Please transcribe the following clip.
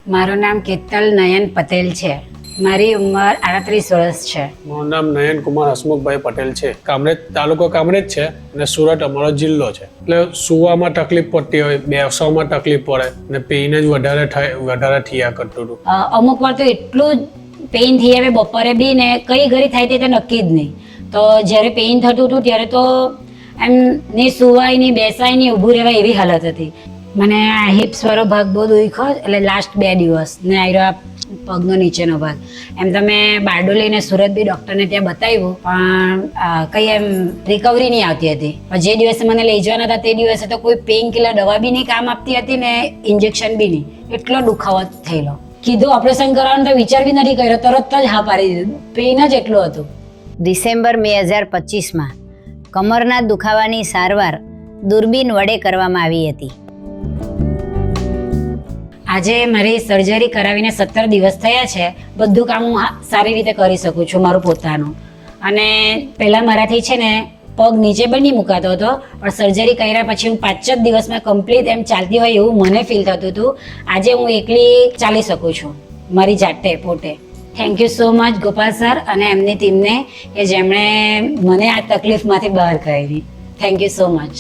મારું નામ કેતલ નયન પટેલ છે. મારી ઉંમર 38 વર્ષ છે. મારું નામ નયન કુમાર હસમુખભાઈ પટેલ છે. કામરેજ તાલુકો કામરેજ છે અને સુરત અમારો જિલ્લો છે. એટલે સુવામાં તકલીફ પડતી હોય, બેસવામાં તકલીફ પડે અને પેઇન જ વધારે થયા કરતું હતું. અમુક વાર તો એટલું પેઇન થઈ આવે બપોરે બી ને કઈ ઘડી થાય તે નક્કી જ નહીં. તો જ્યારે પેઇન થતું હતું ત્યારે તો એમ નહીં સુવાય નહીં, બેસાય નહીં, ઊભું રહેવાય એવી હાલત હતી. મને આ હિપ્સ વાળો ભાગ બહુ દુખ્યો એટલે લાસ્ટ 2 દિવસ ને આવ્યો પગનો નીચેનો ભાગ. એમ તમે બારડોલીને સુરત બી ડૉક્ટરને ત્યાં બતાવ્યું પણ કંઈ એમ રિકવરી નહીં આવતી હતી. પણ જે દિવસે મને લઈ જવાના હતા તે દિવસે તો કોઈ પેઇન કિલર દવા બી નહીં કામ આપતી હતી ને ઇન્જેક્શન બી નહીં. એટલો દુખાવો થયેલો. કીધું ઓપરેશન કરવાનું તો વિચાર બી નથી કર્યો, તરત જ હા પાડી દીધું. પેઇન જ એટલું હતું. ડિસેમ્બર 2025માં કમરના દુખાવાની સારવાર દૂરબીન વડે કરવામાં આવી હતી. આજે મારી સર્જરી કરાવીને 17 દિવસ થયા છે. બધું કામ હું સારી રીતે કરી શકું છું મારું પોતાનું. અને પહેલાં મારાથી છે ને પગ નીચે પણ નહીં મુકાતો હતો, પણ સર્જરી કર્યા પછી હું 5 જ દિવસમાં કમ્પ્લીટ એમ ચાલતી હોય એવું મને ફીલ થતું હતું. આજે હું એકલી ચાલી શકું છું મારી જાતે પોતે. Thank you so much Gopal sir અને એમની ટીમને કે જેમણે મને આ તકલીફમાંથી બહાર કાઢી. Thank you so much.